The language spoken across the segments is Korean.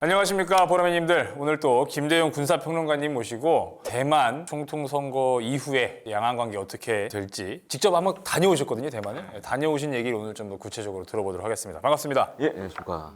안녕하십니까 보라매님들. 오늘 또 김대용 군사평론가님 모시고 대만 총통선거 이후에 양안관계 어떻게 될지 직접 한번 다녀오셨거든요. 대만에 다녀오신 얘기를 오늘 좀 더 구체적으로 들어보도록 하겠습니다. 반갑습니다. 예, 안녕하십니까.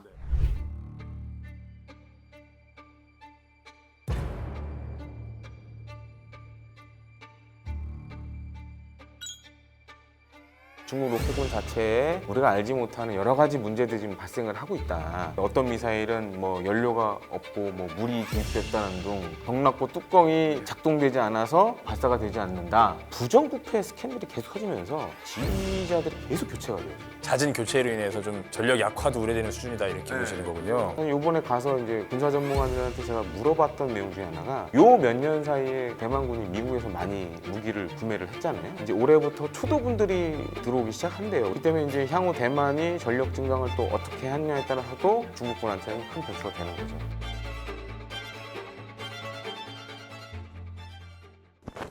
중국 로켓군 자체에 우리가 알지 못하는 여러 가지 문제들이 지금 발생을 하고 있다. 어떤 미사일은 뭐 연료가 없고 뭐 물이 주입됐다는 등 경락고 뚜껑이 작동되지 않아서 발사가 되지 않는다. 부정부패 스캔들이 계속 커지면서 지휘자들이 계속 교체가 돼요. 잦은 교체로 인해서 좀 전력 약화도 우려되는 수준이다 이렇게 보시는 거군요. 요번에 가서 이제 군사 전문가들한테 제가 물어봤던 내용 중에 하나가 요 몇 년 사이에 대만군이 미국에서 많이 무기를 구매를 했잖아요. 이제 올해부터 초도군들이 들어오기 시작한대요. 그렇기 때문에 이제 향후 대만이 전력 증강을 또 어떻게 하느냐에 따라서도 중국군한테는 큰 변수가 되는 거죠.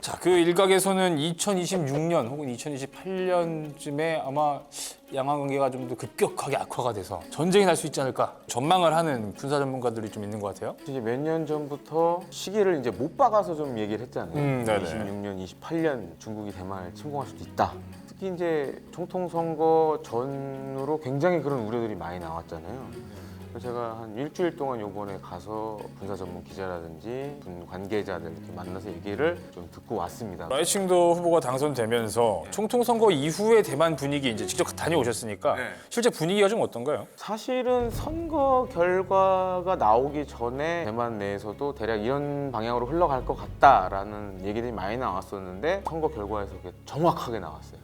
자, 그 일각에서는 2026년 혹은 2028년쯤에 아마 양안관계가 좀 더 급격하게 악화가 돼서 전쟁이 날 수 있지 않을까 전망을 하는 군사 전문가들이 좀 있는 것 같아요. 이제 몇 년 전부터 시기를 이제 못 박아서 좀 얘기를 했잖아요. 네네. 26년, 28년 중국이 대만을 침공할 수도 있다. 특히 이제 총통 선거 전으로 굉장히 그런 우려들이 많이 나왔잖아요. 그래서 제가 한 일주일 동안 요번에 가서 군사 전문 기자라든지 군 관계자들 이렇게 만나서 얘기를 좀 듣고 왔습니다. 마이칭도 후보가 당선되면서 총통선거 이후의 대만 분위기 이제 직접 다녀오셨으니까 실제 분위기가 좀 어떤가요? 사실은 선거 결과가 나오기 전에 대만 내에서도 대략 이런 방향으로 흘러갈 것 같다라는 얘기들이 많이 나왔었는데 선거 결과에서 그게 정확하게 나왔어요.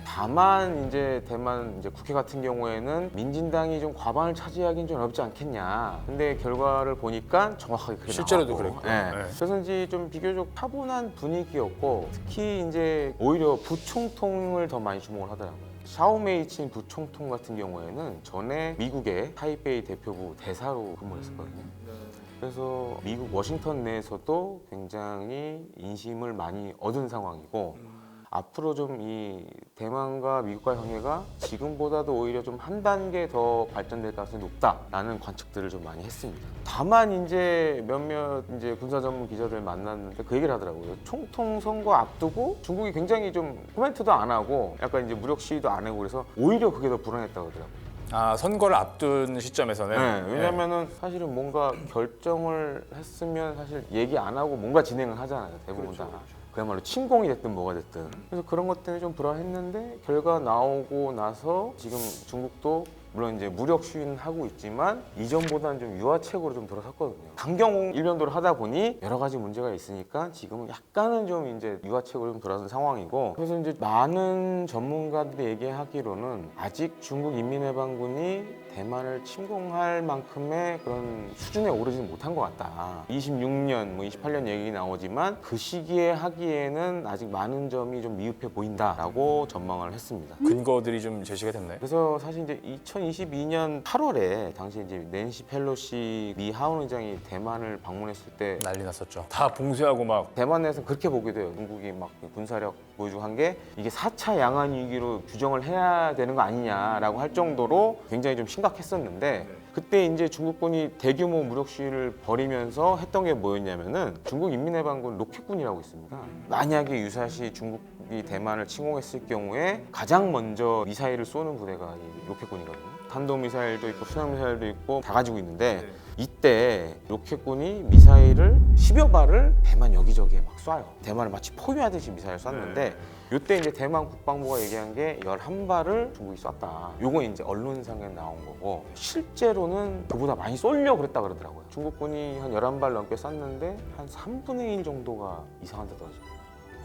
다만 이제 대만 이제 국회 같은 경우에는 민진당이 좀 과반을 차지하기는 좀 어렵지 않겠냐. 근데 결과를 보니까 정확하게 그게 실제로도 나왔고. 그랬고. 네. 네. 그래서 이제 좀 비교적 차분한 분위기였고 특히 이제 오히려 부총통을 더 많이 주목을 하더라고요. 샤오메이친 부총통 같은 경우에는 전에 미국의 타이베이 대표부 대사로 근무했었거든요. 그래서 미국 워싱턴 내에서도 굉장히 인심을 많이 얻은 상황이고 앞으로 좀 이 대만과 미국과의 관계가 지금보다도 오히려 좀 한 단계 더 발전될 가능성이 높다라는 관측들을 좀 많이 했습니다. 다만 이제 몇몇 이제 군사 전문 기자들 만났는데 그 얘기를 하더라고요. 총통 선거 앞두고 중국이 굉장히 좀 코멘트도 안 하고 약간 이제 무력 시위도 안 하고 그래서 오히려 그게 더 불안했다고 하더라고요. 아, 선거를 앞둔 시점에서는 네, 왜냐면은 사실은 뭔가 결정을 했으면 사실 얘기 안 하고 뭔가 진행을 하잖아요. 대부분 다. 그야말로 침공이 됐든 뭐가 됐든. 그래서 그런 것 때문에 좀 불안했는데 결과 나오고 나서 지금 중국도 물론 이제 무력 시위는 하고 있지만 이전보다는 좀 유화책으로 좀 돌아섰거든요. 강경 일변도를 하다 보니 여러 가지 문제가 있으니까 지금은 약간은 좀 이제 유화책으로 좀 돌아선 상황이고 그래서 이제 많은 전문가들이 얘기하기로는 아직 중국 인민해방군이 대만을 침공할 만큼의 그런 수준에 오르지는 못한 것 같다. 26년, 뭐 28년 얘기 나오지만 그 시기에 하기에는 아직 많은 점이 좀 미흡해 보인다라고 전망을 했습니다. 근거들이 좀 제시가 됐나요? 그래서 사실 이제 2022년 8월에 당시 이제 낸시 펠로시 미 하원의장이 대만을 방문했을 때 난리 났었죠. 다 봉쇄하고 막 대만 내에서 그렇게 보기도 해요. 중국이 막 군사력 보여주고 한 게 이게 4차 양안 위기로 규정을 해야 되는 거 아니냐라고 할 정도로 굉장히 좀 심각했었는데 그때 이제 중국군이 대규모 무력 시위를 벌이면서 했던 게 뭐였냐면은 중국 인민해방군 로켓군이라고 있습니다. 만약에 유사시 중국이 대만을 침공했을 경우에 가장 먼저 미사일을 쏘는 부대가 이 로켓군이거든요. 탄도미사일도 있고 순항미사일도 있고 다 가지고 있는데 이때 로켓군이 미사일을 10여 발을 대만 여기저기에 막 쏴요. 대만을 마치 포위하듯이 미사일을 쐈는데 이때 이제 대만 국방부가 얘기한 게 11발을 중국이 쐈다. 요건 이제 언론상에 나온 거고 실제로는 그보다 많이 쏠려고 그랬다 그러더라고요. 중국군이 한 11발 넘게 쐈는데 한 3분의 1 정도가 이상한 데 떨어져요.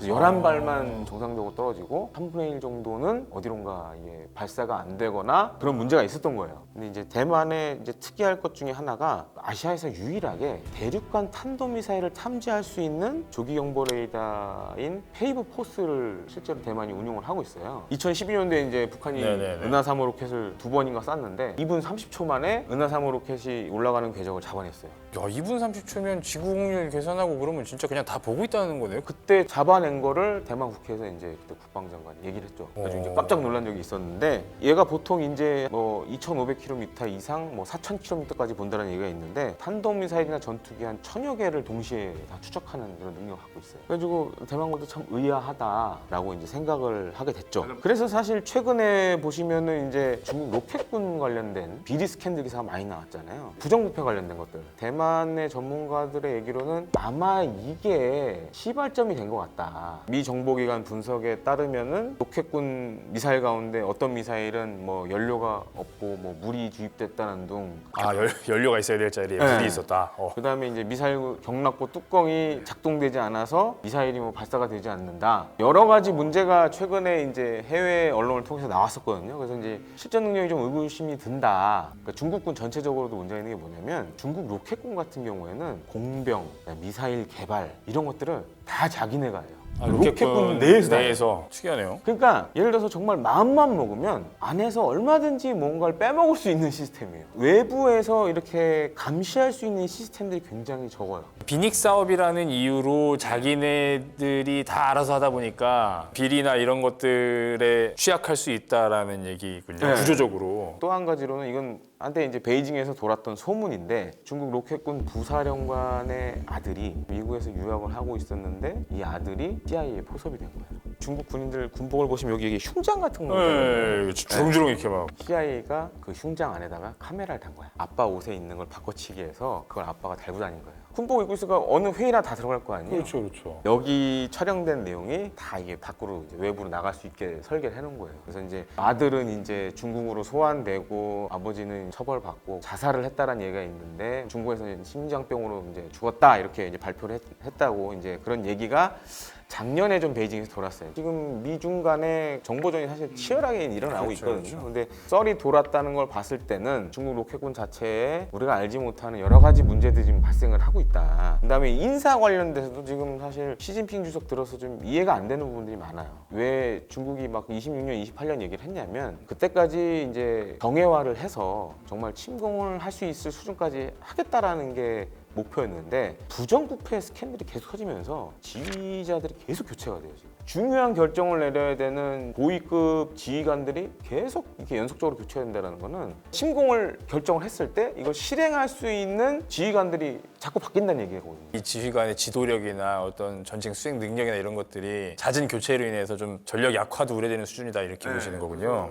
11발만 정상적으로 떨어지고 3분의 1 정도는 어디론가 이게 발사가 안 되거나 그런 문제가 있었던 거예요. 근데 이제 대만의 이제 특이할 것 중에 하나가 아시아에서 유일하게 대륙간 탄도미사일을 탐지할 수 있는 조기경보 레이더인 페이브 포스를 실제로 대만이 운용을 하고 있어요. 2012년도에 이제 북한이 네네네. 은하 3호 로켓을 2번인가 쐈는데 2분 30초 만에 은하 3호 로켓이 올라가는 궤적을 잡아냈어요. 야, 2분 30초면 지구 공률 계산하고 그러면 진짜 그냥 다 보고 있다는 거네요. 그때 잡아낸 뽑아낸 거를 대만 국회에서 이제 그때 국방장관이 얘기를 했죠. 그래서 이제 깜짝 놀란 적이 있었는데 얘가 보통 이제 뭐 2,500km 이상 뭐 4,000km까지 본다는 얘기가 있는데 탄도미사일이나 전투기 한 1,000여 개를 동시에 다 추적하는 그런 능력을 갖고 있어요. 그래가지고 대만군도 참 의아하다라고 이제 생각을 하게 됐죠. 그래서 사실 최근에 보시면은 이제 중국 로켓군 관련된 비리 스캔들 기사가 많이 나왔잖아요. 부정부패 관련된 것들. 대만의 전문가들의 얘기로는 아마 이게 시발점이 된 것 같다. 미 정보기관 분석에 따르면은 로켓군 미사일 가운데 어떤 미사일은 뭐 연료가 없고 뭐 물이 주입됐다는 둥. 아 연료가 있어야 될 자리에 네. 물이 있었다. 그다음에 이제 미사일 경락고 뚜껑이 작동되지 않아서 미사일이 뭐 발사가 되지 않는다. 여러 가지 문제가 최근에 이제 해외 언론을 통해서 나왔었거든요. 그래서 이제 실전 능력이 좀 의구심이 든다. 그러니까 중국군 전체적으로도 문제가 있는 게 뭐냐면 중국 로켓군 같은 경우에는 공병, 미사일 개발 이런 것들을 다 자기네가 해요. 로켓군 내에서 다 해요. 특이하네요. 그러니까 예를 들어서 정말 마음만 먹으면 안에서 얼마든지 뭔가를 빼먹을 수 있는 시스템이에요. 외부에서 이렇게 감시할 수 있는 시스템들이 굉장히 적어요. 비닉 사업이라는 이유로 자기네들이 다 알아서 하다 보니까 비리나 이런 것들에 취약할 수 있다라는 얘기군요. 네. 구조적으로. 또 한 가지로는 이건 한때 이제 베이징에서 돌았던 소문인데 중국 로켓군 부사령관의 아들이 미국에서 유학을 하고 있었는데 이 아들이 CIA에 포섭이 된 거예요. 중국 군인들 군복을 보시면 여기 이게 흉장 같은 거 있잖아요. 네, 주렁주렁 이렇게 막. CIA가 그 흉장 안에다가 카메라를 단 거야. 아빠 옷에 있는 걸 바꿔치기 해서 그걸 아빠가 달고 다닌 거예요. 군복 입고 있으니까 어느 회의나 다 들어갈 거 아니에요. 그렇죠. 여기 촬영된 내용이 다 이게 밖으로 이제 외부로 나갈 수 있게 설계를 해놓은 거예요. 그래서 이제 아들은 이제 중국으로 소환되고 아버지는 처벌받고 자살을 했다라는 얘기가 있는데 중국에서는 심장병으로 이제 죽었다 이렇게 이제 발표를 했다고 이제 그런 얘기가 작년에 좀 베이징에서 돌았어요. 지금 미중 간의 정보전이 사실 치열하게 일어나고 있거든요. 근데 썰이 돌았다는 걸 봤을 때는 중국 로켓군 자체에 우리가 알지 못하는 여러 가지 문제들이 지금 발생을 하고 있다. 그다음에 인사 관련돼서도 지금 사실 시진핑 주석 들어서 좀 이해가 안 되는 부분들이 많아요. 왜 중국이 막 26년, 28년 얘기를 했냐면 그때까지 이제 정예화를 해서 정말 침공을 할 수 있을 수준까지 하겠다라는 게 목표였는데 부정부패 스캔들이 계속 커지면서 지휘자들이 계속 교체가 돼요. 지금. 중요한 결정을 내려야 되는 고위급 지휘관들이 계속 이렇게 연속적으로 교체된다는 거는 침공을 결정을 했을 때 이걸 실행할 수 있는 지휘관들이 자꾸 바뀐다는 얘기거든요. 이 지휘관의 지도력이나 어떤 전쟁 수행 능력이나 이런 것들이 잦은 교체로 인해서 좀 전력 약화도 우려되는 수준이다 이렇게 보시는 거군요.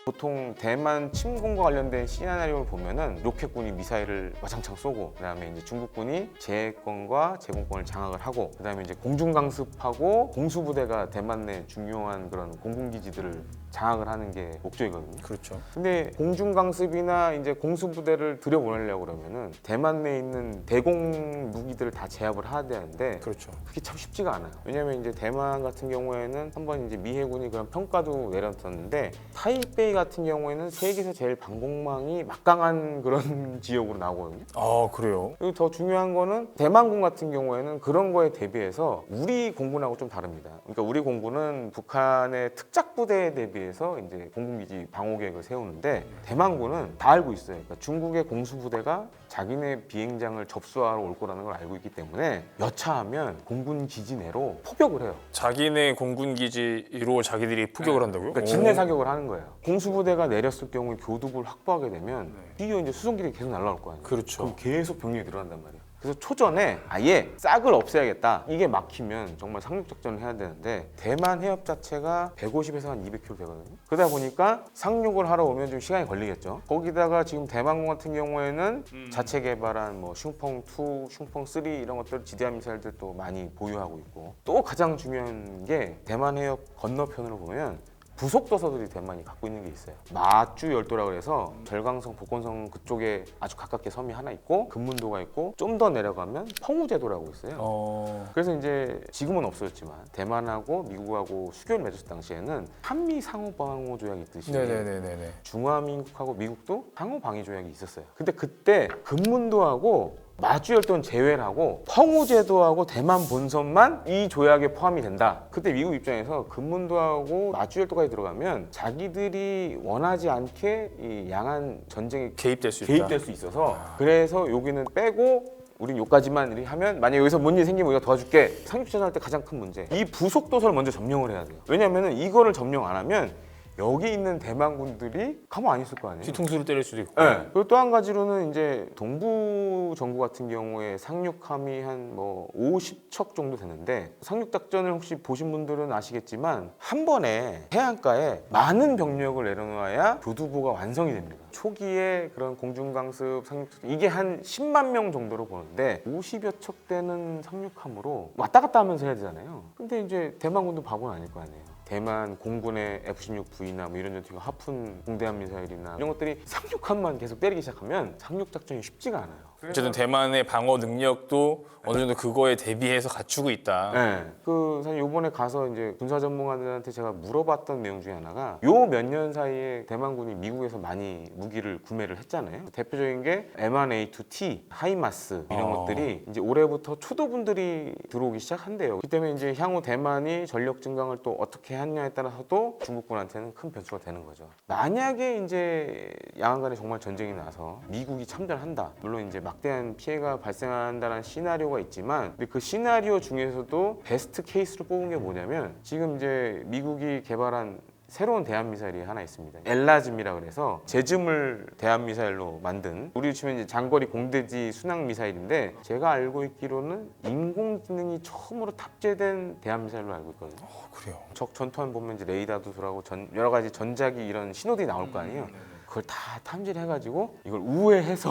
보통 대만 침공과 관련된 시나리오를 보면은 로켓군이 미사일을 와장창 쏘고 그다음에 이제 중국군이 제해권과 제공권을 장악을 하고 그다음에 이제 공중 강습하고 공수부대가 대만 내 중요한 그런 공군기지들을 장악을 하는 게 목적이거든요. 그렇죠. 근데 공중 강습이나 이제 공수부대를 들여보내려고 그러면은 대만 내에 있는 대공 무기들을 다 제압을 해야 되는데 그렇죠. 그게 참 쉽지가 않아요. 왜냐면 이제 대만 같은 경우에는 한번 이제 미 해군이 그런 평가도 내렸었는데 타이베이 같은 경우에는 세계에서 제일 방공망이 막강한 그런 지역으로 나오거든요. 아 그래요? 그리고 더 중요한 거는 대만군 같은 경우에는 그런 거에 대비해서 우리 공군하고 좀 다릅니다. 그러니까 우리 공군은 북한의 특작 부대에 대비해서 이제 공군기지 방어 계획을 세우는데 대만군은 다 알고 있어요. 그러니까 중국의 공수부대가 자기네 비행장을 접수하러 올 거라는 걸 알고 있기 때문에 여차하면 공군 기지 내로 포격을 해요. 자기네 공군 기지로 자기들이 포격을 한다고요? 그러니까 진내 사격을 하는 거예요. 공수부대가 내렸을 경우에 교두부를 확보하게 되면 뒤에 이제 수송기들이 계속 날아올 거 아니에요. 그렇죠. 그럼 계속 병력이 늘어난단 말이에요. 그래서 초전에 아예 싹을 없애야겠다. 이게 막히면 정말 상륙작전을 해야 되는데 대만 해협 자체가 150에서 한 200km 되거든요. 그러다 보니까 상륙을 하러 오면 좀 시간이 걸리겠죠. 거기다가 지금 대만군 같은 경우에는 자체 개발한 뭐 슝펑2, 슝펑3 이런 것들 지대함 미사일들도 많이 보유하고 있고 또 가장 중요한 게 대만 해협 건너편으로 보면 부속 도서들이 대만이 갖고 있는 게 있어요. 마주 열도라고 해서 절강성, 복건성 그쪽에 아주 가깝게 섬이 하나 있고 금문도가 있고 좀 더 내려가면 펑우제도라고 있어요. 그래서 이제 지금은 없어졌지만 대만하고 미국하고 수교를 맺었을 당시에는 한미 상호 방어 조약이 있듯이 네네네네. 중화민국하고 미국도 상호 방위 조약이 있었어요. 근데 그때 금문도하고 마주열도는 제외를 하고 펑우제도하고 대만 본선만 이 조약에 포함이 된다. 그때 미국 입장에서 금문도하고 마주열도까지 들어가면 자기들이 원하지 않게 이 양안 전쟁에 개입될 수 있다. 개입될 수 있어서 그래서 여기는 빼고 우린 요까지만 이렇게 하면 만약 여기서 뭔 일 생기면 우리가 도와줄게. 상륙작전할 때 가장 큰 문제. 이 부속 도서를 먼저 점령을 해야 돼요. 왜냐면은 이거를 점령 안 하면 여기 있는 대만군들이 가만 안 있을 거 아니에요. 뒤통수를 때릴 수도 있고. 네. 그리고 또 한 가지로는 이제 동부 정부 같은 경우에 상륙함이 한 뭐 50척 정도 되는데 상륙 작전을 혹시 보신 분들은 아시겠지만 한 번에 해안가에 많은 병력을 내려놓아야 교두보가 완성이 됩니다. 초기에 그런 공중강습 상륙 이게 한 10만 명 정도로 보는데 50여 척 되는 상륙함으로 왔다 갔다 하면서 해야 되잖아요. 근데 이제 대만군도 바보는 아닐 거 아니에요. 대만 공군의 F-16V나 뭐 이런 전투기가 하푼 공대함 미사일이나 이런 것들이 상륙함만 계속 때리기 시작하면 상륙 작전이 쉽지가 않아요. 어쨌든 대만의 방어 능력도 어느 정도 그거에 대비해서 갖추고 있다. 네. 그 사실 요번에 가서 이제 군사 전문가들한테 제가 물어봤던 내용 중에 하나가 요 몇 년 사이에 대만군이 미국에서 많이 무기를 구매를 했잖아요. 대표적인 게 M1A2T, 하이마스 이런 것들이 이제 올해부터 초도분들이 들어오기 시작한대요. 그 때문에 이제 향후 대만이 전력 증강을 또 어떻게 하느냐에 따라서도 중국군한테는 큰 변수가 되는 거죠. 만약에 이제 양안 간에 정말 전쟁이 나서 미국이 참전한다. 물론 이제 막대한 피해가 발생한다는 시나리오가 있지만 근데 그 시나리오 중에서도 베스트 케이스로 뽑은 게 뭐냐면 지금 이제 미국이 개발한 새로운 대한미사일이 하나 있습니다. 엘라즘이라 그래서 제즘을 대한미사일로 만든 우리로 치면 이제 장거리 공대지 순항미사일인데 제가 알고 있기로는 인공지능이 처음으로 탑재된 대한미사일로 알고 있거든요. 그래요. 적 전투함 보면 이제 레이더도 들어가고 여러 가지 전자기 이런 신호들이 나올 거 아니에요. 그걸 다 탐지를 해가지고 이걸 우회해서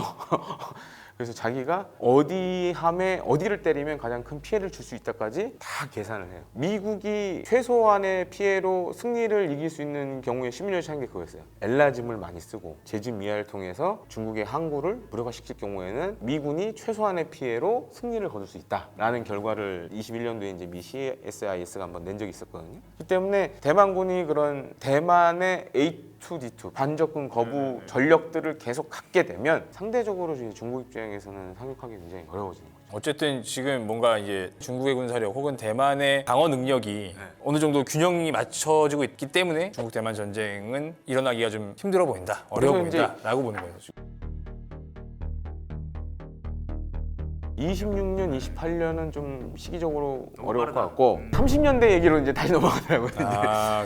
그래서 자기가 어디 함에 어디를 때리면 가장 큰 피해를 줄 수 있다까지 다 계산을 해요. 미국이 최소한의 피해로 승리를 이길 수 있는 경우에 시뮬레이션 한 게 그거였어요. 엘라즘을 많이 쓰고 제즘 미아를 통해서 중국의 항구를 무력화시킬 경우에는 미군이 최소한의 피해로 승리를 거둘 수 있다라는 결과를 21년도에 이제 미 CSIS가 한번 낸 적이 있었거든요. 그렇기 때문에 대만군이 그런 대만의 A2D2 반접근 거부 전력들을 계속 갖게 되면 상대적으로 중국 입장에서는 상륙하기 굉장히 어려워지는 거죠. 어쨌든 지금 뭔가 이제 중국의 군사력 혹은 대만의 방어 능력이 어느 정도 균형이 맞춰지고 있기 때문에 중국 대만 전쟁은 일어나기가 좀 힘들어 보인다, 어려워 그래서 이제 보인다라고 보는 거예요. 26년, 28년은 좀 시기적으로 어려울 것 같고 30년대 얘기로 이제 다시 넘어가더라고요.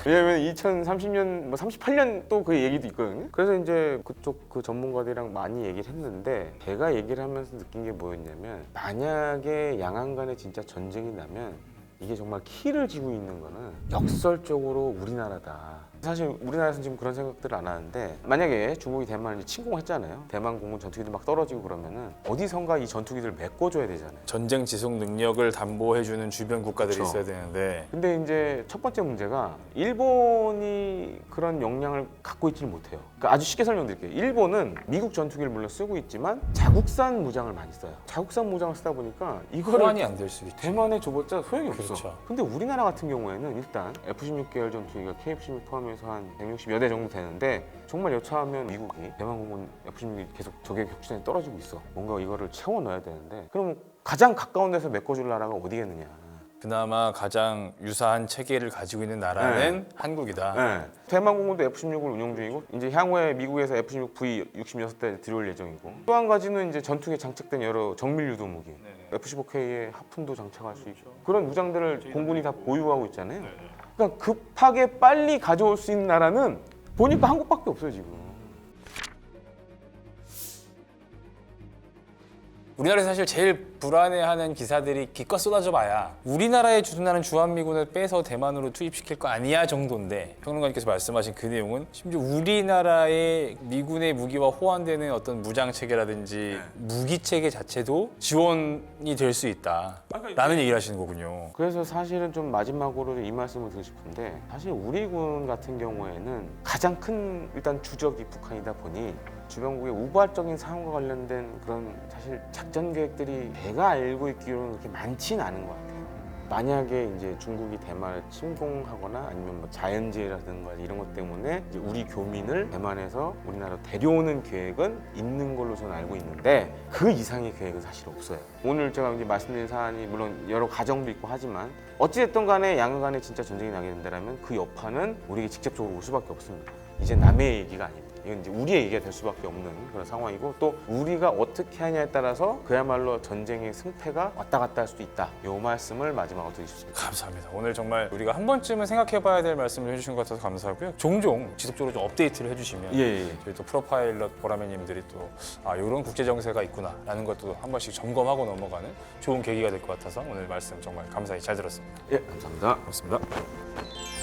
왜냐면 2030년, 뭐 38년 또 그 얘기도 있거든요. 그래서 이제 그쪽 그 전문가들이랑 많이 얘기를 했는데 제가 얘기를 하면서 느낀 게 뭐였냐면 만약에 양안 간에 진짜 전쟁이 나면 이게 정말 키를 쥐고 있는 거는 역설적으로 우리나라다. 사실 우리나라에서는 지금 그런 생각들을 안 하는데 만약에 중국이 대만을 침공했잖아요. 대만 공군 전투기들 막 떨어지고 그러면은 어디선가 이 전투기들을 메꿔줘야 되잖아요. 전쟁 지속 능력을 담보해주는 주변 국가들이 그렇죠. 있어야 되는데 근데 이제 첫 번째 문제가 일본이 그런 역량을 갖고 있지는 못해요. 그러니까 아주 쉽게 설명드릴게요. 일본은 미국 전투기를 물론 쓰고 있지만 자국산 무장을 많이 써요. 자국산 무장을 쓰다 보니까 이거를 호환이 안 될 수 있죠. 대만에 줘봤자 소용이 없어. 그렇죠. 근데 우리나라 같은 경우에는 일단 F-16 계열 전투기가 KF-16 포함해서 한 160여 대 정도 되는데 정말 여차하면 미국이 대만 공군 F-16이 계속 적의 격추선에 떨어지고 있어. 뭔가 이거를 채워 넣어야 되는데 그럼 가장 가까운 데서 메꿔줄 나라가 어디겠느냐. 그나마 가장 유사한 체계를 가지고 있는 나라는 한국이다. 네. 대만 공군도 F-16을 운용 중이고 이제 향후에 미국에서 F-16V 66대 들여올 예정이고 또 한 가지는 이제 전투기에 장착된 여러 정밀 유도 무기 F-15K에 하푼도 장착할 수 있고 그런 무장들을 공군이 다 보유하고 있잖아요. 그러니까 급하게 빨리 가져올 수 있는 나라는 보니까 한국밖에 없어요 지금. 우리나라에서 사실 제일 불안해하는 기사들이 기껏 쏟아져봐야 우리나라에 주둔하는 주한미군을 빼서 대만으로 투입시킬 거 아니야 정도인데 평론가님께서 말씀하신 그 내용은 심지어 우리나라의 미군의 무기와 호환되는 어떤 무장체계라든지 무기체계 자체도 지원이 될 수 있다라는 얘기를 하시는 거군요. 그래서 사실은 좀 마지막으로 이 말씀을 드리고 싶은데 사실 우리 군 같은 경우에는 가장 큰 일단 주적이 북한이다 보니 주변국의 우발적인 상황과 관련된 그런 사실 작전 계획들이 제가 알고 있기로는 그렇게 많지는 않은 것 같아요. 만약에 이제 중국이 대만을 침공하거나 아니면 뭐 자연재해라든가 이런 것 때문에 이제 우리 교민을 대만에서 우리나라로 데려오는 계획은 있는 걸로 저는 알고 있는데 그 이상의 계획은 사실 없어요. 오늘 제가 이제 말씀드린 사안이 물론 여러 가정도 있고 하지만 어찌됐든 간에 양안 간에 진짜 전쟁이 나게 된다면 그 여파는 우리에게 직접적으로 올 수밖에 없습니다. 이제 남의 얘기가 아닙니다. 이건 이제 우리의 얘기가 될 수밖에 없는 그런 상황이고 또 우리가 어떻게 하냐에 따라서 그야말로 전쟁의 승패가 왔다 갔다 할 수도 있다. 이 말씀을 마지막으로 드리고 싶습니다. 감사합니다. 오늘 정말 우리가 한 번쯤은 생각해봐야 될 말씀을 해주신 것 같아서 감사하고요. 종종 지속적으로 좀 업데이트를 해주시면 예. 저희 또 프로파일럿 보라매님들이 또 이런 국제 정세가 있구나라는 것도 한 번씩 점검하고 넘어가는 좋은 계기가 될 것 같아서 오늘 말씀 정말 감사히 잘 들었습니다. 예, 감사합니다. 고맙습니다.